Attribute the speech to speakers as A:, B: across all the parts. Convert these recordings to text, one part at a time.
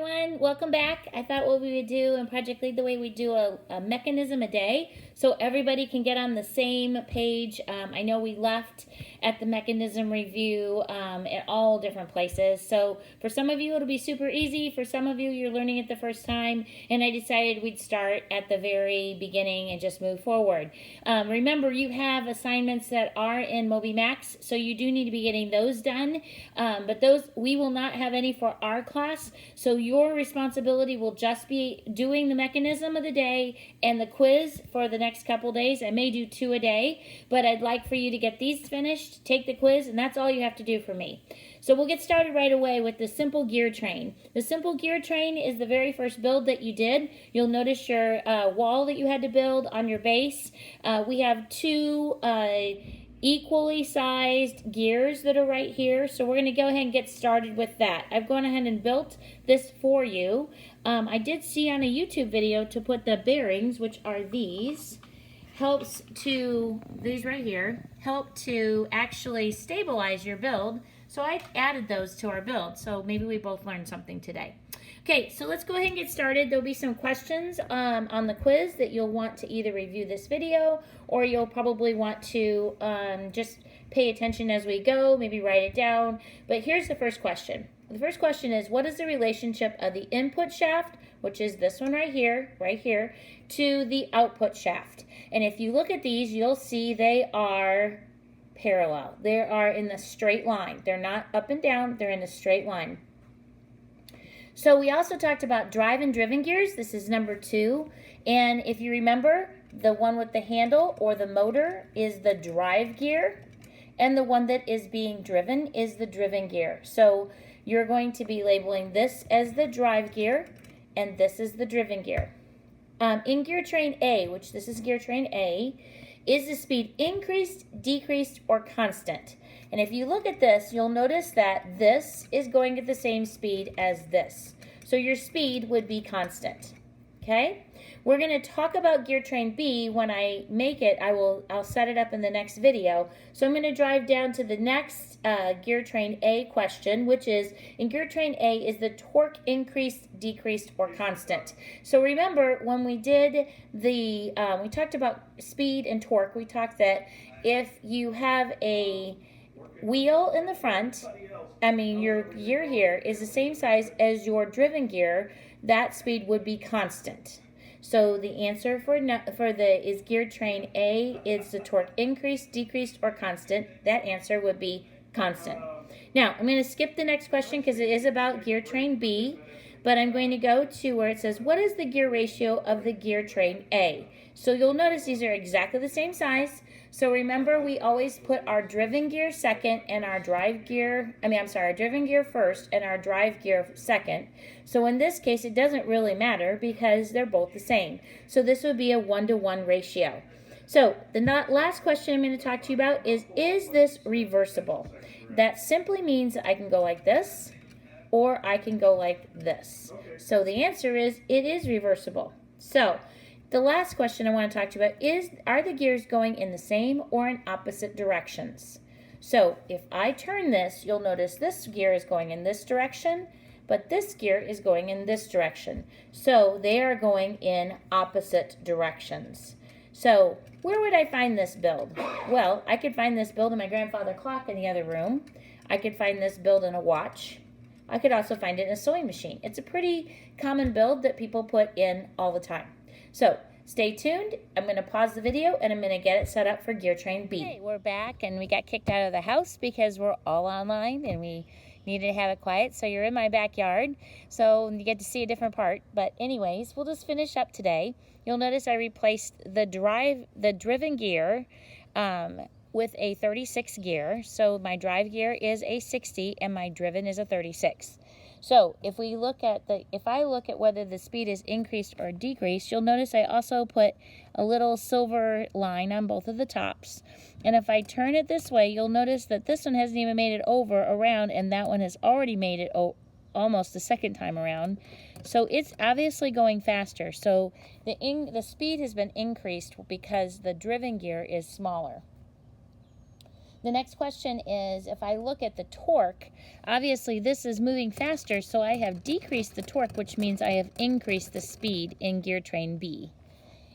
A: everyone. Welcome back. I thought what we would do in Project Lead the Way, we do a mechanism a day so everybody can get on the same page. I know we left at the mechanism review at all different places. So for some of you, it'll be super easy. For some of you, you're learning it the first time. And I decided we'd start at the very beginning and just move forward. Remember, you have assignments that are in MobyMax, so you do need to be getting those done. But those, we will not have any for our class. So your responsibility will just be doing the mechanism of the day and the quiz for the next couple days. I may do 2 a day, but I'd like for you to get these finished, take the quiz, and that's all you have to do for me. So we'll get started right away with the simple gear train. The simple gear train is the very first build that you did. You'll notice your wall that you had to build on your base. We have 2 equally sized gears that are right here, so we're going to go ahead and get started with that. I've gone ahead and built this for you. I did see on a YouTube video to put the bearings, which are these, these right here, help to actually stabilize your build. So I added those to our build, so maybe we both learned something today. Okay, so let's go ahead and get started. There'll be some questions on the quiz that you'll want to either review this video or you'll probably want to just pay attention as we go, maybe write it down. But here's the first question. The first question is, what is the relationship of the input shaft, which is this one right here, to the output shaft? And if you look at these, you'll see they are parallel. They are in the straight line. They're not up and down, they're in a straight line. So we also talked about drive and driven gears. This is number 2. And if you remember, the one with the handle or the motor is the drive gear, and the one that is being driven is the driven gear. So you're going to be labeling this as the drive gear, and this is the driven gear. In gear train A, which this is gear train A, is the speed increased, decreased, or constant? And if you look at this, you'll notice that this is going at the same speed as this. So your speed would be constant. Okay? We're going to talk about gear train B when I make it. I'll set it up in the next video. So I'm going to drive down to the next gear train A question, which is, in gear train A, is the torque increased, decreased, or constant? So remember, when we did the, we talked about speed and torque, we talked that if you have a wheel in the front, your gear here is the same size as your driven gear, that speed would be constant. So the answer is gear train A is the torque increased, decreased, or constant. That answer would be constant. Now, I'm going to skip the next question because it is about gear train B, but I'm going to go to where it says, what is the gear ratio of the gear train A? So you'll notice these are exactly the same size. So remember, we always put our driven gear second and our drive gear, our driven gear first and our drive gear second. So in this case, it doesn't really matter because they're both the same. So this would be a 1-to-1 ratio. So the last question I'm going to talk to you about is this reversible? That simply means I can go like this or I can go like this. So the answer is it is reversible. So the last question I want to talk to you about is, are the gears going in the same or in opposite directions? So if I turn this, you'll notice this gear is going in this direction, but this gear is going in this direction. So they are going in opposite directions. So where would I find this build? Well, I could find this build in my grandfather clock in the other room. I could find this build in a watch. I could also find it in a sewing machine. It's a pretty common build that people put in all the time. So stay tuned. I'm going to pause the video and I'm going to get it set up for gear train B. Okay, we're back and we got kicked out of the house because we're all online and we needed to have it quiet. So you're in my backyard, so you get to see a different part. But anyways, we'll just finish up today. You'll notice I replaced the driven gear with a 36 gear. So my drive gear is a 60 and my driven is a 36. So if I look at whether the speed is increased or decreased, you'll notice I also put a little silver line on both of the tops. And if I turn it this way, you'll notice that this one hasn't even made it around, and that one has already made it almost the second time around. So it's obviously going faster. So the speed has been increased because the driven gear is smaller. The next question is, if I look at the torque, obviously this is moving faster, so I have decreased the torque, which means I have increased the speed in gear train B.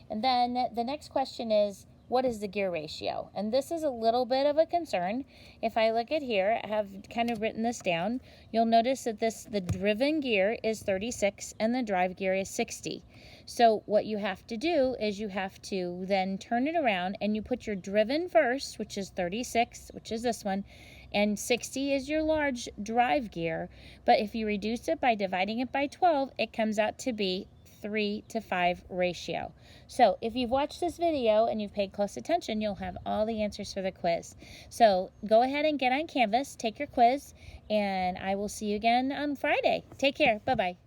A: And then the next question is, what is the gear ratio? And this is a little bit of a concern. If I look at here, I have kind of written this down. You'll notice that the driven gear is 36 and the drive gear is 60. So what you have to do is you have to then turn it around and you put your driven first, which is 36, which is this one, and 60 is your large drive gear. But if you reduce it by dividing it by 12, it comes out to be 3:5 ratio. So if you've watched this video and you've paid close attention, you'll have all the answers for the quiz. So go ahead and get on Canvas, take your quiz, and I will see you again on Friday. Take care. Bye-bye.